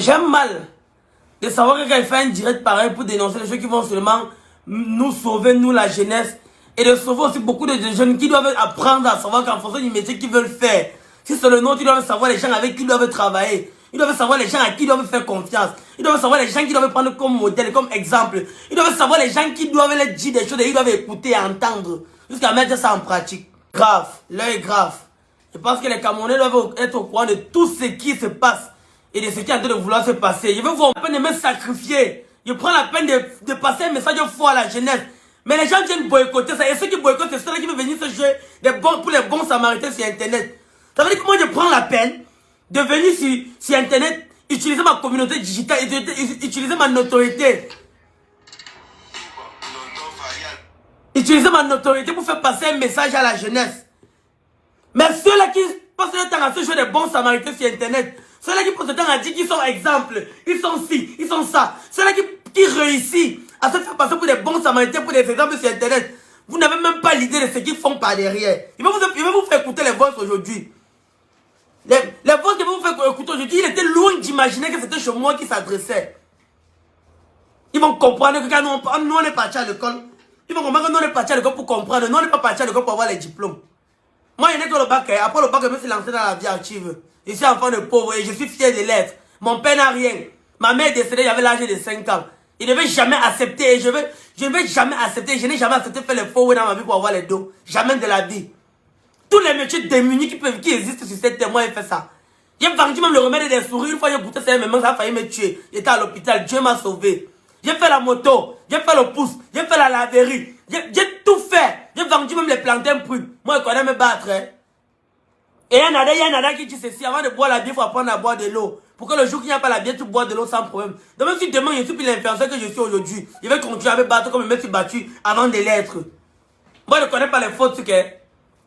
j'aime mal de savoir que quand il fait un direct pareil pour dénoncer les gens qui vont seulement nous sauver, nous la jeunesse, et de sauver aussi beaucoup de jeunes qui doivent apprendre à savoir qu'en fonction du métier qu'ils veulent faire, si c'est le nom, ils doivent savoir les gens avec qui ils doivent travailler, ils doivent savoir les gens à qui ils doivent faire confiance, ils doivent savoir les gens qui doivent prendre comme modèle, comme exemple, ils doivent savoir les gens qui doivent leur dire des choses et ils doivent écouter et entendre, jusqu'à mettre ça en pratique. Grave, l'heure est grave. Je pense que les Camerounais doivent être au courant de tout ce qui se passe et de ce qui est en train de vouloir se passer. Je veux voir la peine de me sacrifier. Je prends la peine de passer un message fort à la jeunesse. Mais les gens viennent boycotter ça. Et ceux qui boycottent, c'est ceux qui veulent venir se jouer pour les bons samaritains sur Internet. Ça veut dire que moi, je prends la peine de venir sur Internet, utiliser ma communauté digitale, utiliser ma notoriété. Utiliser ma notoriété pour faire passer un message à la jeunesse. Mais ceux-là qui passent le temps à se jouer des bons samaritains sur Internet, ceux-là qui passent le temps à dire qu'ils sont exemples, ils sont ci, ils sont ça, ceux-là qui réussissent à se faire passer pour des bons samaritains, pour des exemples sur Internet, vous n'avez même pas l'idée de ce qu'ils font par derrière. Il va vous faire écouter les voix aujourd'hui. Les voix qu'ils vont vous faire écouter aujourd'hui, il était loin d'imaginer que c'était chez moi qui s'adressait. Ils vont comprendre que quand nous on est partis à l'école, ils vont comprendre que nous on est partis à l'école pour comprendre, nous on n'est pas partis à l'école pour avoir les diplômes. Moi, je n'ai que le bac, après le bac, je me suis lancé dans la vie active. Je suis enfant de pauvre et je suis fier de l'être. Mon père n'a rien. Ma mère est décédée, j'avais l'âge de 5 ans. Il ne veut jamais accepter, et je ne vais jamais accepter, je n'ai jamais accepté de faire les faux dans ma vie pour avoir les dos. Jamais de la vie. Tous les métiers démunis qui existent sur cette terre, moi, j'ai fait ça. J'ai vendu même le remède des souris, une fois j'ai goûté ça, ça a failli me tuer. J'étais à l'hôpital, Dieu m'a sauvé. J'ai fait la moto, j'ai fait le pouce, j'ai fait la laverie, j'ai tout fait. J'ai vendu même les plantains bruts. Moi, je connais me battre. Hein. Et il y en a qui dit ceci, avant de boire la bière, il faut apprendre à boire de l'eau. Pour que le jour qu'il n'y a pas la bière, tu bois de l'eau sans problème. Donc même si demain, je suis plus l'influenceur que je suis aujourd'hui, je vais continuer à me battre comme je me suis battu avant de l'être. Moi, je ne connais pas les fautes, que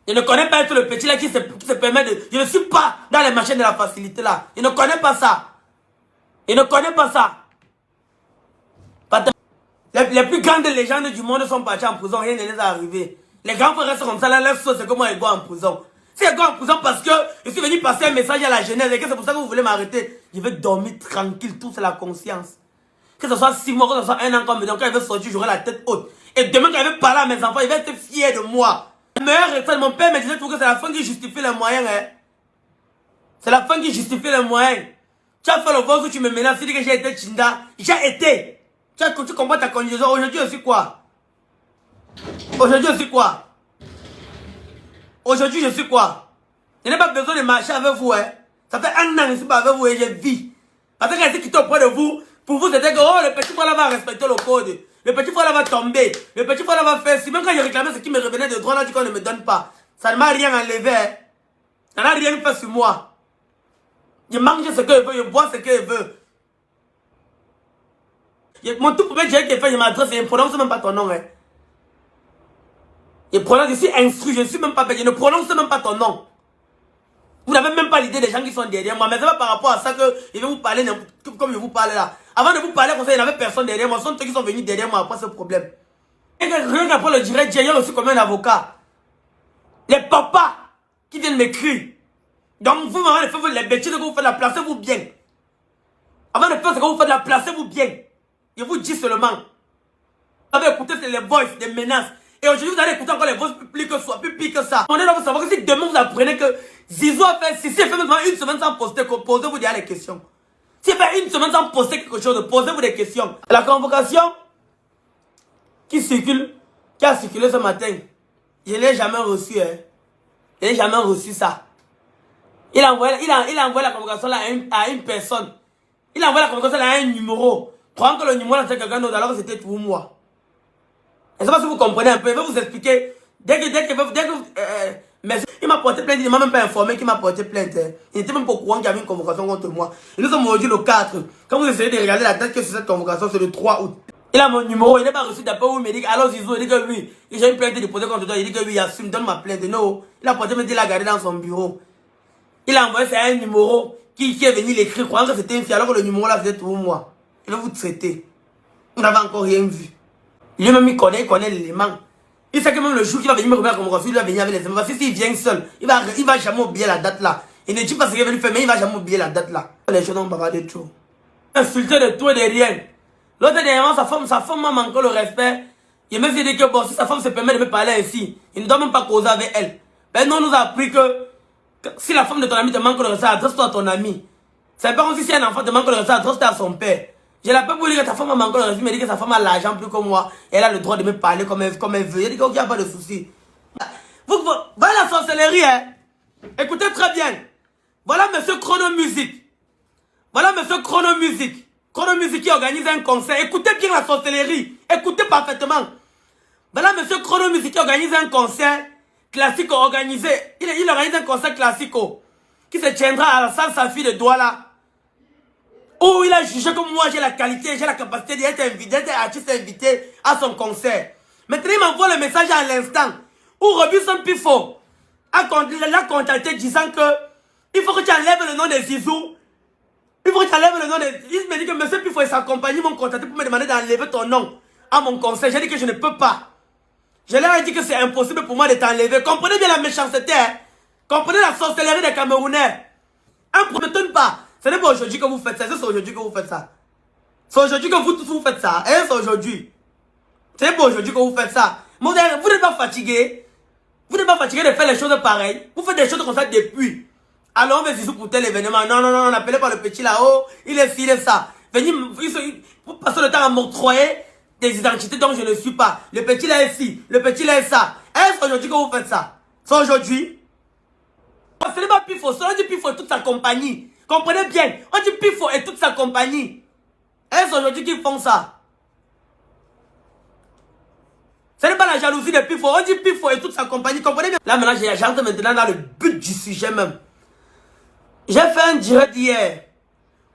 je ne connais pas être le petit là qui se permet de... Je ne suis pas dans les machines de la facilité là. Je ne connais pas ça. Je ne connais pas ça. Les plus grandes légendes du monde sont partis en prison, rien ne les est arrivé. Les grands frères restent comme ça, là, leur sauce, c'est que moi, je go en prison. Si je go en prison parce que je suis venu passer un message à la jeunesse et que c'est pour ça que vous voulez m'arrêter, je vais dormir tranquille, tout c'est la conscience. Que ce soit 6 mois, que ce soit 1 an, comme donc quand il veut sortir, j'aurai la tête haute. Et demain, quand il veut parler à mes enfants, il va être fier de moi. La meilleure réponse, mon père me disait toujours que c'est la fin qui justifie les moyens. Hein. C'est la fin qui justifie les moyens. Tu as fait le vol où tu me menaces, tu dis que j'ai été Chinda. J'ai été. Tu comprends ta conjugaison. Aujourd'hui, je suis quoi? Aujourd'hui, je suis quoi? Aujourd'hui, je suis quoi? Je n'ai pas besoin de marcher avec vous. Hein. Ça fait 1 an que je ne suis pas avec vous et je vis. Parce que quand je quitté auprès de vous, pour vous, c'était que oh, le petit frère là va respecter le code. Le petit frère là va tomber. Le petit frère là va faire. Si même quand je réclamais ce qui me revenait de droit, là, tu ne me donne pas. Ça ne m'a rien enlevé. Hein. Ça n'a rien fait sur moi. Je mange ce que je veux, je bois ce que je veux. Mon tout premier direct que fait, je m'adresse et je ne prononce même pas ton nom. Hein. Je suis instruit, je ne suis même pas payé, je ne prononce même pas ton nom. Vous n'avez même pas l'idée des gens qui sont derrière moi. Mais ce n'est pas par rapport à ça que je vais vous parler comme je vous parle là. Avant de vous parler comme ça, il n'y avait personne derrière moi. Ce sont eux qui sont venus derrière moi après ce problème. Et rien qu'après le direct, j'ai reçu comme un avocat. Les papas qui viennent m'écrire. Donc vous m'avez fait les bêtises que vous faites, la placez-vous bien. Avant de faire ce que vous faites, la placez-vous bien. Je vous dis seulement. Vous avez écouté les voices, des menaces. Et aujourd'hui, vous allez écouter encore les voices plus pires que ça. On est là pour savoir que si demain vous apprenez que Zizou a fait, si fait même 1 semaine sans poster, posez-vous déjà les questions. Si fait 1 semaine sans poster quelque chose, posez-vous des questions. La convocation qui a circulé ce matin, je ne l'ai jamais reçu. Hein. Je n'ai jamais reçu ça. Il a envoyé la convocation là à une personne. Il a envoyé la convocation là à un numéro. Croyant que le numéro là c'était quelqu'un d'autre alors que c'était pour moi. Je ne sais pas si vous comprenez un peu. Je vais vous expliquer. Mais il m'a porté plainte. Il ne m'a même pas informé qu'il m'a porté plainte. Il n'était même pas au courant qu'il y avait une convocation contre moi. Et nous sommes aujourd'hui le 4. Quand vous essayez de regarder la date que c'est cette convocation, c'est le 3 août. Il a mon numéro. Il n'a pas reçu d'appel où il me dit alors Zizou, il dit que oui. J'ai une plainte déposée contre toi. Il dit que oui, assume, donne ma plainte. Non. Il a porté plainte, il l'a gardé dans son bureau. Il a envoyé ça à un numéro qui est venu l'écrire, croyant que c'était une fille, alors que le numéro là c'était pour moi. Il va vous traiter. Vous n'avez encore rien vu. Lui-même, il connaît l'élément. Il sait que même le jour qu'il va venir me remettre comme reçu, il va venir avec les éléments. Parce que s'il vient seul, il va jamais oublier la date là. Il ne dit pas ce qu'il va lui faire, mais il va jamais oublier la date là. Les choses n'ont pas de trop. Insulté de tout et de rien. L'autre dernièrement, sa femme m'a manqué le respect. Il m'a dit que bon, si sa femme se permet de me parler ainsi, il ne doit même pas causer avec elle. Ben non, on nous a appris que si la femme de ton ami te manque le respect, adresse-toi à ton ami. C'est pas comme si un enfant te manque le respect, adresse-toi à son père. Je l'appelle pour dire que ta femme a manqué le respect, mais il dit que sa femme a l'argent plus que moi. Elle a le droit de me parler comme elle veut. Il dit qu'il n'y a pas de souci. Voilà la sorcellerie, hein. Écoutez très bien. Voilà monsieur Chrono Musique. Voilà monsieur Chrono Musique. Chrono Musique qui organise un concert. Écoutez bien la sorcellerie. Écoutez parfaitement. Voilà monsieur Chrono Musique qui organise un concert classique organisé. Il organise un concert classique qui se tiendra à la salle Safi de Douala. Où il a jugé que moi j'ai la qualité, j'ai la capacité d'être artiste invité à son concert. Maintenant il m'envoie le message à l'instant où Robinson Pifo l'a contacté disant que il faut que tu enlèves le nom de Zizou. Il faut que tu enlèves le nom de... Il me dit que monsieur Pifo et sa compagnie m'ont contacté pour me demander d'enlever ton nom à mon concert. J'ai dit que je ne peux pas. Je leur ai dit que c'est impossible pour moi de t'enlever. Comprenez bien la méchanceté. Hein? Comprenez la sorcellerie des Camerounais. Ne m'étonne pas. Ce n'est pas aujourd'hui que vous faites ça. C'est aujourd'hui que vous faites ça. C'est aujourd'hui que vous tous vous faites ça. Hein? C'est aujourd'hui. C'est pas aujourd'hui que vous faites ça. Vous n'êtes pas fatigué. Vous n'êtes pas fatigué de faire les choses pareilles. Vous faites des choses comme ça depuis. Alors on veut Zizou pour tel événement. Non, non, non, n'appelez pas le petit là-haut. Il est ci, il est ça. Venez, vous passez le temps à m'octroyer des identités dont je ne suis pas. Le petit là est ci, le petit là est ça. Est-ce aujourd'hui que vous faites ça? C'est aujourd'hui. Ce n'est pas Pifo, on dit Pifo et toute sa compagnie. Comprenez bien, on dit Pifo et toute sa compagnie. Est-ce aujourd'hui qu'ils font ça? Ce n'est pas la jalousie de Pifo, on dit Pifo et toute sa compagnie. Comprenez bien. Là maintenant, j'entre maintenant dans le but du sujet même. J'ai fait un direct hier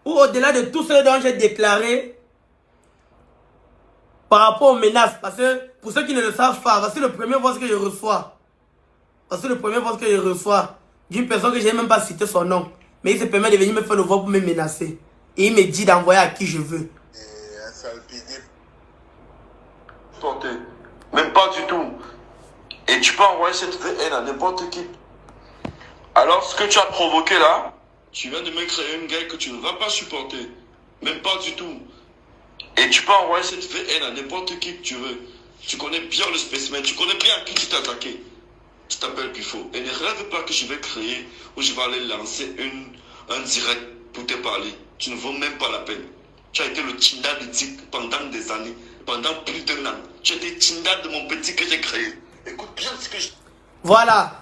où au-delà de tout ce dont j'ai déclaré par rapport aux menaces, parce que pour ceux qui ne le savent pas, voici le premier voice que je reçois. Voici le premier voice que je reçois d'une personne que je n'ai même pas cité son nom. Mais il se permet de venir me faire le voix pour me menacer. Et il me dit d'envoyer à qui je veux. Un sale PD. Même pas du tout. Et tu peux envoyer cette haine à n'importe qui. Alors ce que tu as provoqué là, tu viens de me créer une guerre que tu ne vas pas supporter. Même pas du tout. Et tu peux envoyer cette haine à n'importe qui que tu veux. Tu connais bien le spécimen, tu connais bien à qui tu t'es attaqué. Tu t'appelles Pifo. Et ne rêve pas que je vais créer ou je vais aller lancer un direct pour te parler. Tu ne vaux même pas la peine. Tu as été le Tinda de Tic pendant des années, pendant plus d'un an. Tu as été Tinda de mon petit que j'ai créé. Écoute bien ce que je... Voilà.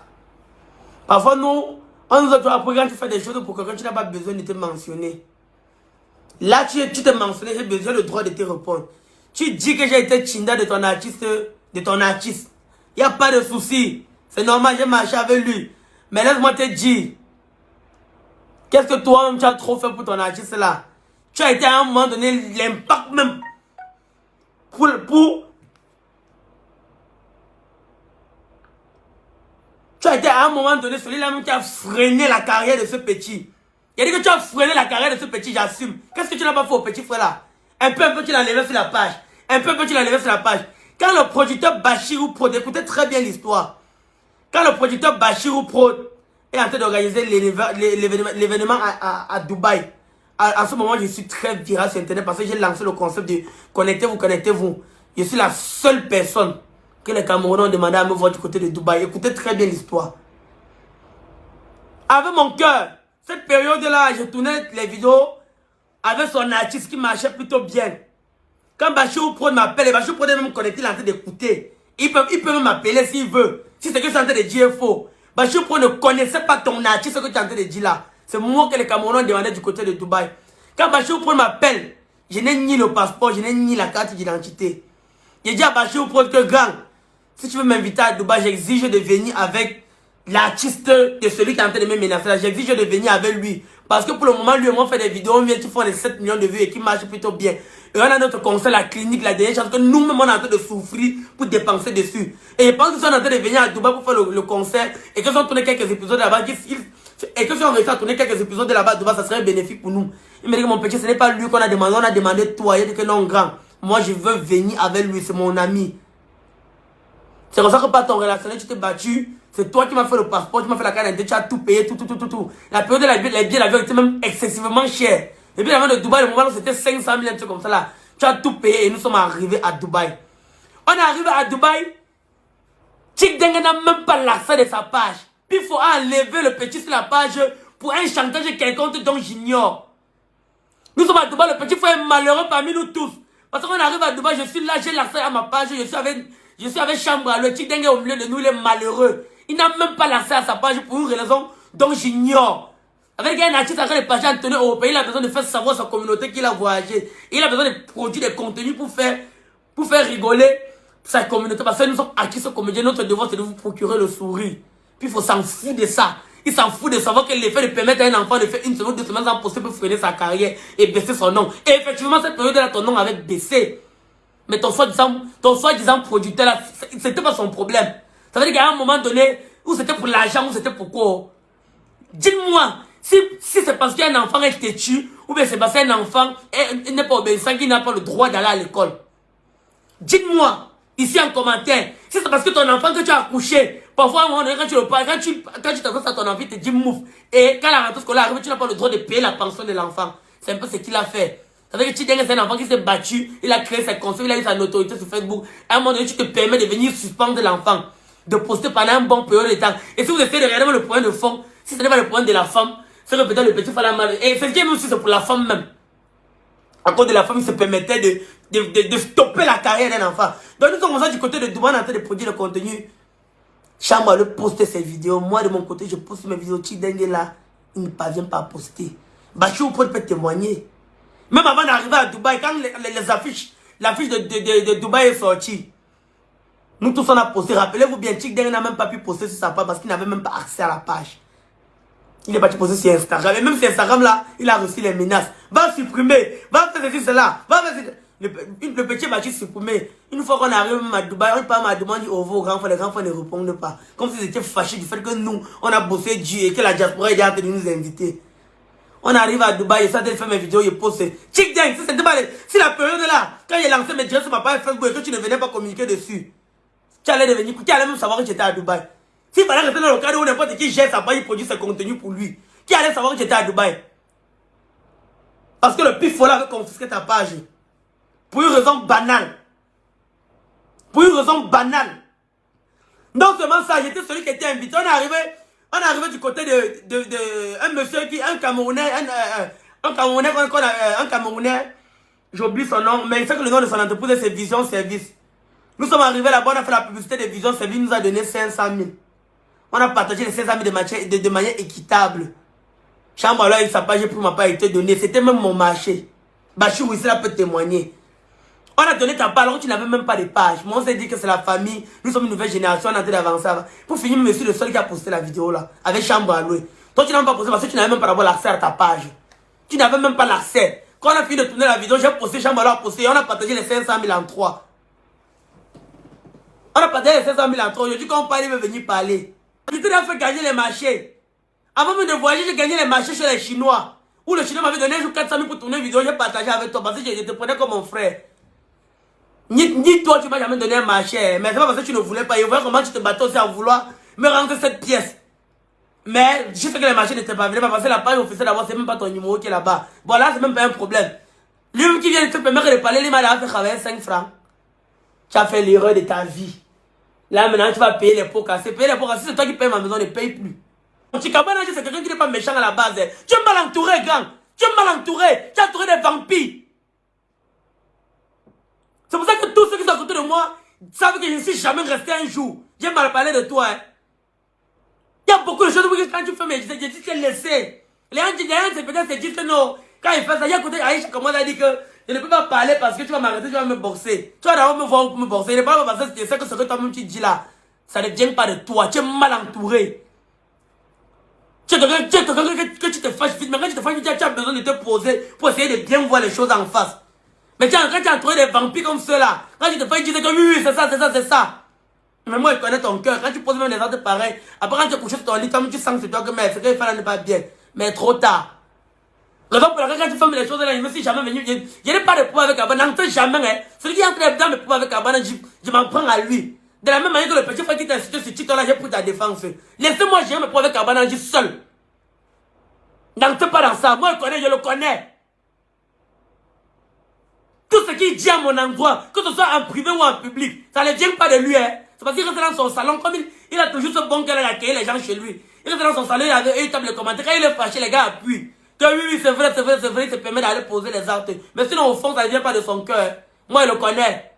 Parfois, nous, on nous a toujours appris quand tu fais des choses pour quelqu'un, tu n'as pas besoin de te mentionner. Là, tu t'es mentionné, j'ai besoin le droit de te répondre. Tu dis que j'ai été Tinda de ton artiste. Il n'y a pas de souci. C'est normal, j'ai marché avec lui. Mais laisse-moi te dire. Qu'est-ce que toi-même tu as trop fait pour ton artiste là? Tu as été à un moment donné l'impact même. Tu as été à un moment donné celui-là même qui a freiné la carrière de ce petit. Il a dit que tu as freiné la carrière de ce petit, j'assume. Qu'est-ce que tu n'as pas fait au petit frère là? Un peu tu l'as levé sur la page. Tu l'as levé sur la page. Quand le producteur Bachirou Prod, écoutez très bien l'histoire. Quand le producteur Bachirou Prod est en train d'organiser l'événement à Dubaï, à ce moment, je suis très viral sur Internet parce que j'ai lancé le concept de connectez-vous. Je suis la seule personne que les Camerounais ont demandé à me voir du côté de Dubaï. Écoutez très bien l'histoire. Avec mon cœur, cette période-là, je tournais les vidéos avec son artiste qui marchait plutôt bien. Quand Bachirou Prod m'appelle, et Bachirou Prod est même connecté, il est en train d'écouter. Il peut même m'appeler s'il veut. Si c'est que je suis en train de dire faux. Bachirou Prod ne connaissait pas ton artiste, ce que tu es en train de dire là. C'est moi que les Camerounais ont demandé du côté de Dubaï. Quand Bachirou Prod m'appelle, je n'ai ni le passeport, je n'ai ni la carte d'identité. J'ai dit à Bachirou Prod que grand, si tu veux m'inviter à Dubaï, j'exige de venir avec l'artiste de celui qui est en train de me menacer. J'exige de venir avec lui. Parce que pour le moment, lui et moi, on fait des vidéos, on vient qui font les 7 millions de vues et qui marchent plutôt bien. Et on a notre conseil, la clinique, la dernière chance que nous-mêmes, on est en train de souffrir pour dépenser dessus. Et je pense qu'ils sont en train de venir à Dubaï pour faire le concert et qu'ils ont tourné quelques épisodes là-bas. Et que si on réussit à tourner quelques épisodes de là-bas à Dubaï, ça serait bénéfique pour nous. Il me dit que mon petit, ce n'est pas lui qu'on a demandé, on a demandé toi. Il a dit que non, grand. Moi, je veux venir avec lui, c'est mon ami. C'est comme ça que par ton relationnel, tu t'es battu. C'est toi qui m'as fait le passeport, tu m'as fait la carte d'identité, tu as tout payé, tout. La période de les billets d'avion étaient même excessivement chers. Et puis, avant de Dubaï, le moment où c'était 500 000, un truc comme ça là. Tu as tout payé et nous sommes arrivés à Dubaï. On est arrivé à Dubaï. Chick Dengue n'a même pas l'accès de sa page. Puis il faut enlever le petit sur la page pour un chantage quelconque dont j'ignore. Nous sommes à Dubaï, le petit frère est malheureux parmi nous tous. Parce qu'on arrive à Dubaï, je suis là, j'ai l'accès à ma page, je suis avec Chambra. Le Chick Dengue est au milieu de nous, il est malheureux. Il n'a même pas l'accès à sa page pour une raison dont j'ignore. Avec un artiste en train de partager Antonio européen, il a besoin de faire savoir sa communauté qu'il a voyagé. Il a besoin de produire des contenus pour faire rigoler sa communauté. Parce que nous sommes acquis ce comédien, notre devoir c'est de vous procurer le sourire. Puis il faut s'en foutre de ça. Il s'en fout de savoir que l'effet de permettre à un enfant de faire une semaine, 2 semaines sans poster pour freiner sa carrière et baisser son nom. Et effectivement, cette période-là, ton nom avait baissé. Mais ton soi-disant producteur là, c'était pas son problème. Ça veut dire qu'à un moment donné, ou c'était pour l'argent, ou c'était pour quoi? Dites-moi, si c'est parce qu'un enfant est têtu, ou bien c'est parce qu'un enfant n'est pas obéissant, qu'il n'a pas le droit d'aller à l'école. Dites-moi, ici en commentaire, si c'est parce que ton enfant que tu as accouché, parfois, quand tu le parles, quand tu t'adresses à ton enfant, il te dit mouf. Et quand la rentrée scolaire arrive, tu n'as pas le droit de payer la pension de l'enfant. C'est un peu ce qu'il a fait. Ça veut dire que Chick Dengue, c'est un enfant qui s'est battu, il a créé ses concepts, il a eu sa notoriété sur Facebook. À un moment donné, tu te permets de venir suspendre l'enfant, de poster pendant un bon période de temps. Et si vous essayez de regarder le problème de fond, si ce n'est pas le problème de la femme, c'est que peut-être le petit fallait mal. Et c'est même si c'est pour la femme même. À cause de la femme, il se permettait de stopper la carrière d'un enfant. Donc nous sommes comme ça du côté de Dubaï en train de produire le contenu. Chambra le poster ses vidéos. Moi de mon côté, je poste mes vidéos. Chick Dengue là, il ne parvient pas à poster. Bachou peut témoigner. Même avant d'arriver à Dubaï, quand les affiches, l'affiche de Dubaï est sortie, nous tous on a posté. Rappelez-vous bien, Chick Dengue n'a même pas pu poster sur sa page parce qu'il n'avait même pas accès à la page. Il n'est pas posté sur Instagram. Et même sur Instagram là, il a reçu les menaces. Va supprimer, va faire ceci, cela, va faire ceci. Le petit va supprimer. Une fois qu'on arrive à Dubaï, on parle à Dubaï, on dit au revoir aux grands frères, les grands frères ne répondent pas. Comme s'ils étaient fâchés du fait que nous, on a bossé Dieu et que la diaspora est déjà de nous inviter. On arrive à Dubaï, et ça de faire mes vidéos, je poste. Chick Dengue, si la période là, quand j'ai lancé mes directs sur ma page Facebook et que tu ne venais pas communiquer dessus, tu allais même savoir que j'étais à Dubaï. S'il fallait rester dans le cadre où n'importe qui gère sa page, il produit ses contenus pour lui, qui allait savoir que j'étais à Dubaï? Parce que le pif là avait confisqué ta page. Pour une raison banale. Pour une raison banale. Non seulement ça, j'étais celui qui était invité. On est arrivé du côté de un monsieur qui, un Camerounais, un Camerounais, j'oublie son nom, mais il sait que le nom de son entreprise c'est Vision Service. Nous sommes arrivés là-bas, on a fait la publicité de Vision Service, il nous a donné 500 000. On a partagé les 500 000 de manière équitable. Chambra là, sa page pour ma part été donnée. C'était même mon marché. Bachou ici là peut témoigner. On a donné ta part alors que tu n'avais même pas de page. Moi on s'est dit que c'est la famille. Nous sommes une nouvelle génération, on a en train d'avancer. Pour finir, monsieur le seul qui a posté la vidéo là. Avec Chambra loué. Toi tu n'as même pas posté parce que tu n'avais même pas d'abord l'accès à ta page. Tu n'avais même pas l'accès. Quand on a fini de tourner la vidéo, j'ai posté, Chambra là a posté. Et on a partagé les 500 000 en 3. On a partagé les 500 000 en 3. Aujourd'hui quand on parle, il veut venir parler. Je t'ai fait gagner les marchés. Avant même de voyager, j'ai gagné les marchés chez les Chinois. Où le Chinois m'avait donné un jour 400 000 pour tourner une vidéo, j'ai partagé avec toi parce que je te prenais comme mon frère. Ni toi, tu m'as jamais donné un marché. Mais c'est pas parce que tu ne voulais pas. Je vois comment tu te battais aussi à vouloir me rendre cette pièce. Mais je sais que les marchés n'étaient pas venus parce que la page officielle d'abord, c'est même pas ton numéro qui est là-bas. Bon, là, c'est même pas un problème. Lui qui vient de te permettre de parler, il m'a fait travailler 5 francs. Tu as fait l'erreur de ta vie. Là, maintenant, tu vas payer les pots cassés. Payer les pots cassés, c'est toi qui payes ma maison, ne paye plus. Chikabana, c'est quelqu'un qui n'est pas méchant à la base. Tu es mal entouré, grand. Tu es mal entouré. Tu es entouré des vampires. C'est pour ça que tous ceux qui sont à côté de moi savent que je ne suis jamais resté un jour. J'ai mal parlé de toi. Il y a beaucoup de choses que quand tu fais mes je dis que laisser. Les gens c'est peut-être disent que non. Quand il fait ça, il y a un côté Aïcha comme on a dit que je ne peux pas parler parce que tu vas m'arrêter, tu vas me boxer. Tu vas d'abord me voir pour me boxer. Il n'est pas parce que c'est que ce que toi-même tu dis là, ça ne vient pas de toi. Tu es mal entouré. Tu es quelqu'un que tu te fâches vite. Mais quand tu te fâches vite, tu as besoin de te poser pour essayer de bien voir les choses en face. Mais quand tu as entouré des vampires comme ceux-là, quand tu te fâches, tu dis que oui, c'est ça, c'est ça, c'est ça. Mais moi, je connais ton cœur. Quand tu poses même des actes pareils, après quand tu es couché sur ton lit, comme tu sens que c'est toi que ce qu'il fait là n'est pas bien. Mais trop tard. Raison pour laquelle quand tu fais les choses là, je ne me suis jamais venu. Je n'ai pas de pouvoir avec Abana. Non, jamais. Hein. Celui qui est en train de me pouvoir avec Abana, je m'en prends à lui. De la même manière que le petit frère qui t'a incité sur TikTok là, j'ai pris ta défense. Laissez-moi gérer mes pouvoirs avec Abana, je suis seul. N'entre pas dans ça. Moi, je le connais. ce qu'il dit à mon endroit, que ce soit en privé ou en public, ça ne vient pas de lui. Hein. C'est parce qu'il reste dans son salon, comme il a toujours ce bon cœur à accueillir les gens chez lui. Il reste dans son salon, il tape les commentaires. Quand il est fâché, les gars appuient. Que oui, c'est vrai, il se permet d'aller poser les actes. Mais sinon, au fond, ça ne vient pas de son cœur. Moi, je le connais.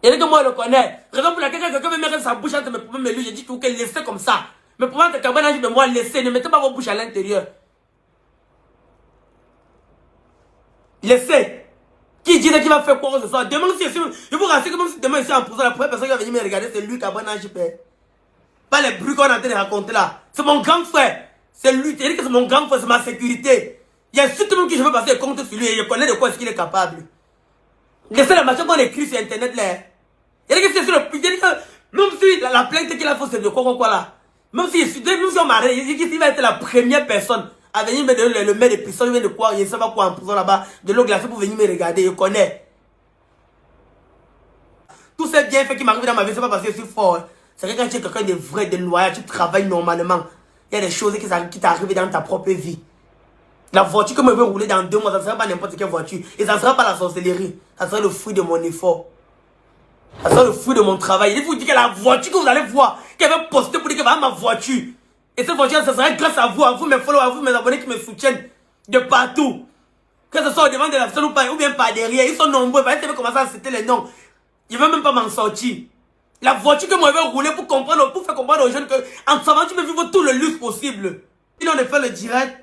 Il dit que moi, je le connais. Raison pour laquelle quelqu'un veut mettre sa bouche entre mes problèmes et lui, j'ai dit que laissez comme ça. Mais pour moi, que Cabane a dit de moi, laissez, ne mettez pas vos bouches à l'intérieur. Laissez. Qui dit qu'il va faire quoi ce soir? Demain, si je vous rassure que même si demain ici en prison, la première personne qui va venir me regarder, c'est lui, Cabane a dit. Pas les bruits qu'on est en train de raconter là. C'est mon grand frère. C'est lui. Il dit que c'est mon grand frère, c'est ma sécurité. Il y a surtout même qui je veux passer compte sur lui et je connais de quoi est-ce qu'il est capable. Laissez la machine qu'on écrit sur internet là. Il dit que c'est sur le. Il dit que même si la plainte qu'il a fait, c'est de quoi là. Même si on m'arrête, il dit qu'il va être la première personne à venir me donner le mail de prison, il vient de quoi, il ne sait pas quoi en prison là-bas, de l'eau glacée pour venir me regarder, je connais. Tous ces bienfaits qui m'arrivent dans ma vie, c'est pas parce que je suis fort. Hein. C'est que quand tu es quelqu'un de vrai, de loyal, tu travailles normalement. Il y a des choses qui t'arrivent dans ta propre vie. La voiture que je veux rouler dans 2 mois, ça ne sera pas n'importe quelle voiture. Et ça ne sera pas la sorcellerie. Ça sera le fruit de mon effort. Ça sera le fruit de mon travail. Il vous dit que la voiture que vous allez voir, qu'elle va poster pour dire que va ma voiture. Et cette voiture, ça sera grâce à vous mes followers, à vous, mes abonnés qui me soutiennent de partout. Que ce soit au devant de la personne ou bien par derrière. Ils sont nombreux. Vous allez commencer à citer les noms. Je ne vais même pas m'en sortir. La voiture que moi je vais rouler pour faire comprendre aux jeunes que en savant tu peux vivre tout le luxe possible. Il en a fait le direct.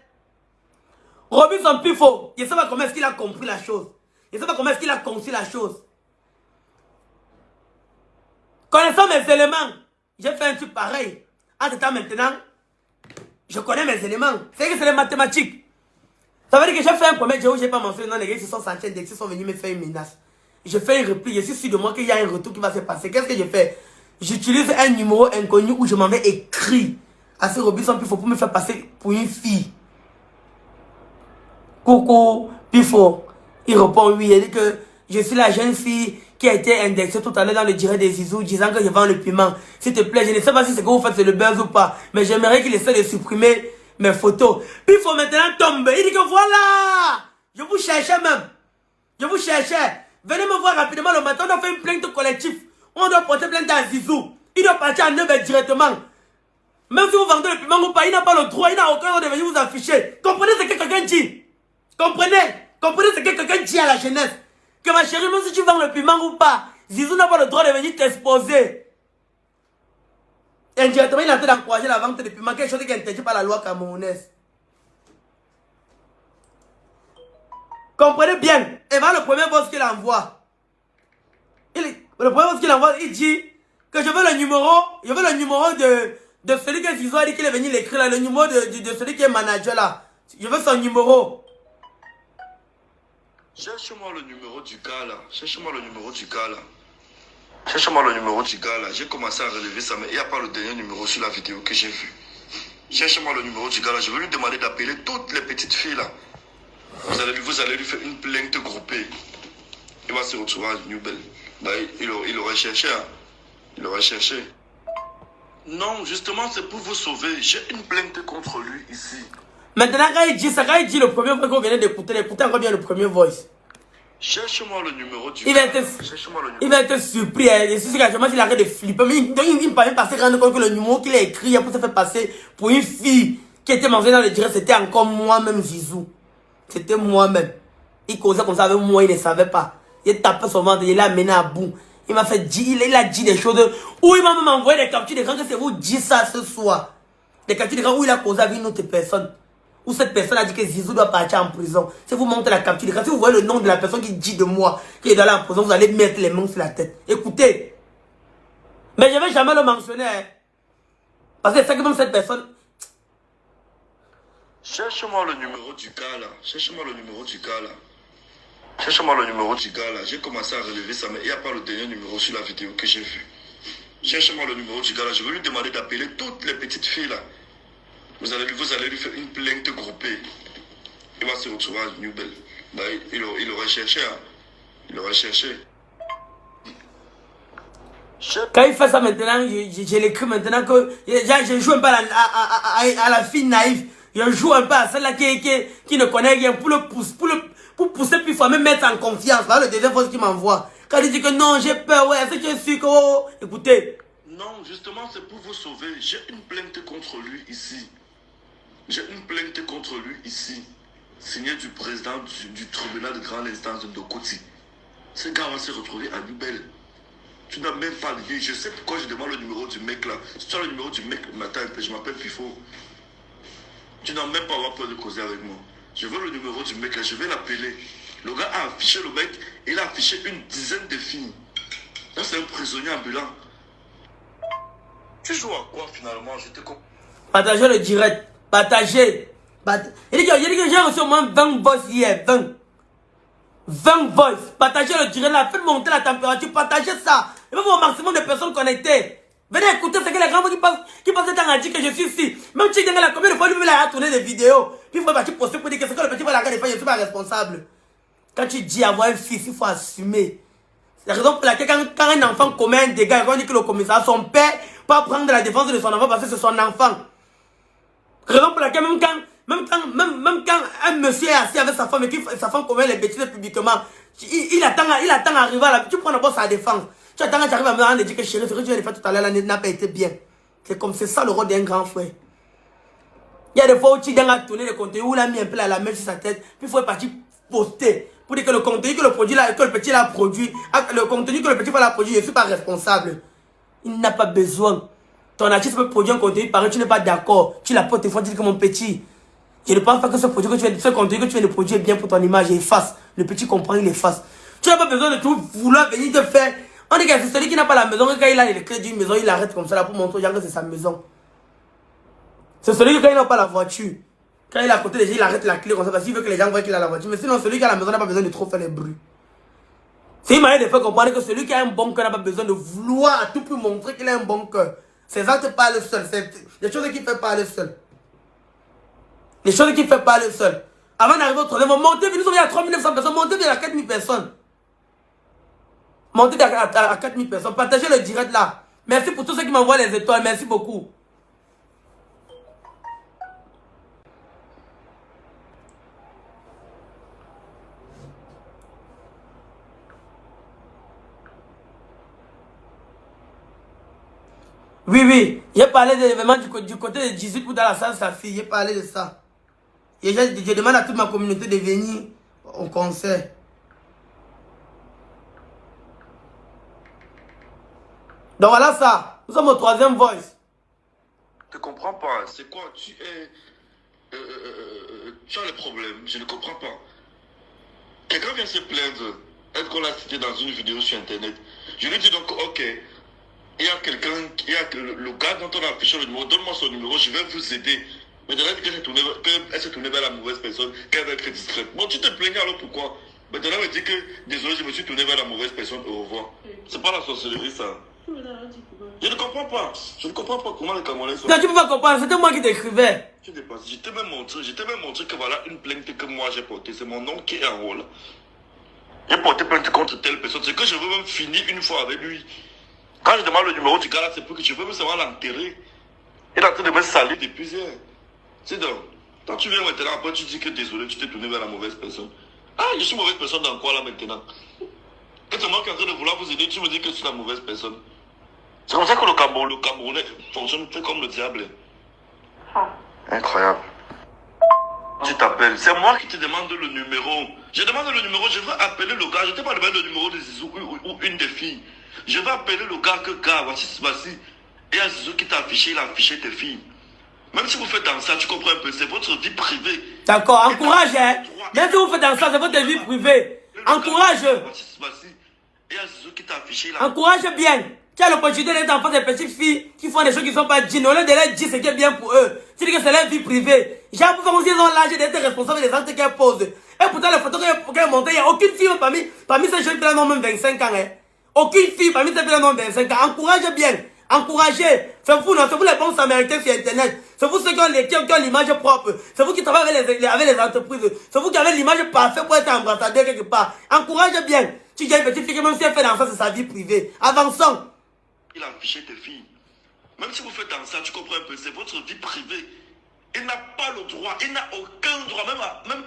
Robinson Pifo, je ne sais pas comment est-ce qu'il a compris la chose. Je ne sais pas comment est-ce qu'il a conçu la chose. Connaissant mes éléments, j'ai fait un truc pareil. En tout temps maintenant, je connais mes éléments. C'est que c'est les mathématiques. Ça veut dire que j'ai fait un premier jour où je n'ai pas mentionné. Non, les gars ils se sont sentis indexés, ils sont venus me faire une menace. Je fais une réplique, je suis sûr de moi qu'il y a un retour qui va se passer. Qu'est-ce que je fais? J'utilise un numéro inconnu où je m'en vais écrit à ce Robinson Pifo pour me faire passer pour une fille. Coucou, Pifo. Il répond oui, il dit que je suis la jeune fille qui a été indexée tout à l'heure dans le direct des Zizou disant que je vends le piment. S'il te plaît, je ne sais pas si ce que vous faites c'est le buzz ou pas, mais j'aimerais qu'il essaie de supprimer mes photos. Pifo maintenant tombe. Il dit que voilà, je vous cherchais même. Je vous cherchais. Venez me voir rapidement le matin, on a fait une plainte collective. On doit porter plainte à Zizou. Il doit partir à 9h directement. Même si vous vendez le piment ou pas, il n'a pas le droit, il n'a aucun droit de venir vous afficher. Comprenez ce que quelqu'un dit. Comprenez ce que quelqu'un dit à la jeunesse. Que ma chérie, même si tu vends le piment ou pas, Zizou n'a pas le droit de venir t'exposer. Indirectement, il est en train d'encourager la vente de piment, quelque chose qui est interdit par la loi camerounaise. Comprenez bien. Et voilà le premier boss qu'il envoie. Le premier boss qu'il envoie, il dit que je veux le numéro de celui que Zizou a dit qu'il est venu l'écrire là, le numéro de celui qui est manager là. Je veux son numéro. Cherche-moi le numéro du gars là. Cherche-moi le numéro du gars là. Cherche-moi le numéro du gars là. J'ai commencé à relever ça, mais il n'y a pas le dernier numéro sur la vidéo que j'ai vue. Cherche-moi le numéro du gars là. Je vais lui demander d'appeler toutes les petites filles là. Vous allez lui faire une plainte groupée. Il va se retrouver à Newbel. Bah, il aurait cherché. Hein. Il aurait cherché. Non, justement, c'est pour vous sauver. J'ai une plainte contre lui ici. Maintenant, quand il dit ça, quand il dit le premier voice qu'on vient d'écouter, écoutez encore bien le premier voice. Cherche-moi le numéro du il va être surpris. Hein. Je suis sûr qu'il arrête de flipper. Mais il ne peut pas se rendre compte que le numéro qu'il a écrit pour se faire passer pour une fille qui était mentionnée dans le direct, c'était encore moi-même, Zizou. C'était moi-même. Il causait comme ça avec moi, il ne savait pas. Il tapait son ventre, il l'a mené à bout. Il m'a fait dire, il a dit des choses où il m'a même envoyé des captures d'écran que c'est vous dire ça ce soir. Des captures d'écran où il a causé avec une autre personne. Où cette personne a dit que Zizou doit partir en prison. Si vous montrez la capture d'écran, si vous voyez le nom de la personne qui dit de moi qu'il doit aller en prison, vous allez mettre les mains sur la tête. Écoutez. Mais je ne vais jamais le mentionner. Hein. Parce que c'est que même cette personne... Cherche-moi le numéro du gars là. Cherche-moi le numéro du gars là. Cherche-moi le numéro du gars là. J'ai commencé à relever ça, mais il n'y a pas le dernier numéro sur la vidéo que j'ai vue. Cherche-moi le numéro du gars là. Je vais lui demander d'appeler toutes les petites filles là. Vous allez lui faire une plainte groupée. Il va se retrouver à Newbel. Bah, il aurait cherché. Hein. Il aurait cherché. Quand il fait ça maintenant, je l'écris maintenant que je joue un peu à la fille naïve. Je joue un peu à celle-là qui ne connaît rien pour pour pousser plus fort, me mettre en confiance. Voilà le deuxième voice qui m'envoie. Quand il dit que non, j'ai peur, ouais, c'est que je suis que... Oh, écoutez. Non, justement, c'est pour vous sauver. J'ai une plainte contre lui ici. J'ai une plainte contre lui ici. Signée du président du tribunal de grande instance de Ndokoti. Ce gars va se retrouver à Nubel. Tu n'as même pas lié. Je sais pourquoi je demande le numéro du mec là. Si tu as le numéro du mec le matin, je m'appelle Fifo. Tu n'as même pas avoir peur de causer avec moi. Je veux le numéro du mec là, je vais l'appeler. Le gars a affiché le mec, il a affiché une dizaine de filles. Là, c'est un prisonnier ambulant. Tu joues à quoi finalement? Je te comprends. Partagez le direct. Partagez. Il dit que j'ai reçu au moins 20 voices hier. 20 voices. Partagez le direct là. Faites monter la température. Partagez ça. Il va y avoir un maximum de personnes connectées. Venez écouter ce que les grands qui passent le temps à dire que je suis ici. Même si la combien de fois lui il a tourné des vidéos. Puis il faut partir poster pour dire que ce que le petit va la regarder, je ne suis pas responsable. Quand tu dis avoir un fils, il faut assumer. C'est la raison pour laquelle quand un enfant commet un dégât, quand on dit que le commissaire, son père, pas prendre la défense de son enfant parce que c'est son enfant. Raison pour laquelle même quand un monsieur est assis avec sa femme et que sa femme commet les bêtises publiquement, il attend à arriver à la... Tu prends d'abord sa défense. Tu attends quand tu arrives à me rendre et dire que chérie, ce que tu viens de faire tout à l'heure n'a pas été bien. C'est ça le rôle d'un grand frère. Il y a des fois où tu viens à tourner le contenu, où il a mis un peu la main sur sa tête, puis il faut partir poster. Pour dire que le contenu que le produit là, que le petit l'a produit, le contenu que le petit va produire, je ne suis pas responsable. Il n'a pas besoin. Ton artiste peut produire un contenu, pareil, tu n'es pas d'accord. Tu l'apportes des fois, tu dis que mon petit, je ne pense pas que ce contenu que tu viens de produire est bien pour ton image, efface. Le petit comprend, il efface. Tu n'as pas besoin de tout vouloir venir te faire. On dit que c'est celui qui n'a pas la maison, quand il a les clés d'une maison, il arrête comme ça là pour montrer aux gens que c'est sa maison. C'est celui qui, quand il n'a pas la voiture, quand il est à côté des gens, il arrête la clé comme ça parce qu'il veut que les gens voient qu'il a la voiture. Mais sinon, celui qui a la maison n'a pas besoin de trop faire les bruits. C'est une manière de faire comprendre que celui qui a un bon cœur n'a pas besoin de vouloir à tout pour montrer qu'il a un bon cœur. Ses actes parlent seul. C'est les choses qu'il fait parler seul. Les choses qu'il fait parler seul. Avant d'arriver au troisième, montez, nous sommes à 3900 personnes, montez à 4000 personnes. Montez à 4000 personnes. Partagez le direct là. Merci pour tous ceux qui m'envoient les étoiles. Merci beaucoup. Oui. J'ai parlé de l'événement du côté de 18 pour dans la salle sa fille. J'ai parlé de ça. Et je demande à toute ma communauté de venir au concert. Donc voilà ça. Nous sommes au troisième voice. Je ne comprends pas. C'est quoi? Tu as les problèmes. Je ne comprends pas. Quelqu'un vient se plaindre. Est-ce qu'on l'a cité dans une vidéo sur internet? Je lui dis donc, ok. Il y a quelqu'un, le gars dont on a affiché le numéro, donne-moi son numéro, je vais vous aider. Mais de là, qu'elle s'est tournée vers la mauvaise personne, qu'elle va être discrète. Bon, tu te plaignais alors pourquoi? Maintenant, elle me dit que, désolé, je me suis tourné vers la mauvaise personne, au revoir. C'est pas la sorcellerie, ça. Je ne comprends pas. Je ne comprends pas comment les Camerounais sont... Non, tu peux pas comprendre, c'était moi qui t'écrivais. Tu dépasses. Je t'ai même montré que voilà une plainte que moi j'ai portée. C'est mon oncle qui est en rôle. J'ai porté plainte contre telle personne. C'est que je veux même finir une fois avec lui. Quand je demande le numéro du gars là, c'est pour que je veux même savoir l'enterrer. Il est en train de me salir depuis hier. C'est donc. Quand tu viens maintenant, après tu dis que désolé, tu t'es tourné vers la mauvaise personne. Ah, je suis mauvaise personne dans quoi là maintenant? Quand c'est moi qui est en train de vouloir vous aider, tu me dis que je suis la mauvaise personne. C'est comme ça que le Camerounais fonctionne comme le diable. Incroyable. Tu t'appelles. C'est moi qui te demande le numéro. Je demande le numéro, je veux appeler le gars. Je ne t'ai pas demandé le numéro de Zizou ou une des filles. Je vais appeler le gars voici. Et à Zizou qui t'a affiché, il a affiché tes filles. Même si vous faites dans ça, tu comprends un peu, c'est votre vie privée. D'accord, encourage, hein. Même si vous faites dans ça, c'est votre vie privée. Encourage. Et à Zizou qui t'a affiché, encourage bien. Tu as l'opportunité d'être enfant des petites filles qui font des choses qui ne sont pas dignes. Au lieu de leur dire ce qui est bien pour eux. Tu dis que c'est leur vie privée. J'ai appris comment ils ont l'âge d'être responsables des actes qu'elles posent. Et pourtant, les photos qu'elles montent, il n'y a aucune fille parmi ces jeunes qui ont même 25 ans. Hein. Aucune fille parmi ces filles qui ont 25 ans. Encouragez bien. Encouragez. C'est vous, non? C'est vous les bons Samaritains sur Internet. C'est vous ceux qui ont l'image propre. C'est vous qui travaillez avec les entreprises. C'est vous qui avez l'image parfaite pour être ambassadeur quelque part. Encouragez bien. Tu dis à une petite fille que même si elle fait dans ça, c'est sa vie privée. Avançons. Il a affiché tes filles. Même si vous faites dans ça, tu comprends un peu, c'est votre vie privée. Il n'a pas le droit, il n'a aucun droit, même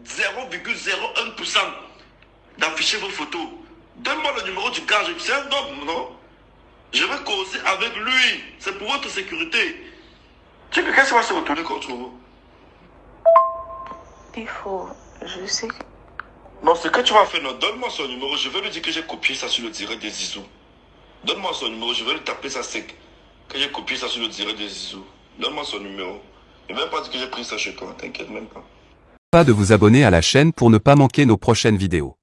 0,01% d'afficher vos photos. Donne-moi le numéro du gars, c'est un homme, non? Je vais causer avec lui, c'est pour votre sécurité. Tu sais que qu'est-ce qui va se retourner contre vous? Il faut, je sais. Non, ce que tu vas faire, non, donne-moi son numéro, je vais lui dire que j'ai copié ça sur le direct des Zizou. Donne-moi son numéro, je vais lui taper ça sec. Que j'ai copié ça sur le direct des Zizou. Donne-moi son numéro. Je ne vais même pas dire que j'ai pris ça chez toi, t'inquiète même pas. Pas de vous abonner à la chaîne pour ne pas manquer nos prochaines vidéos.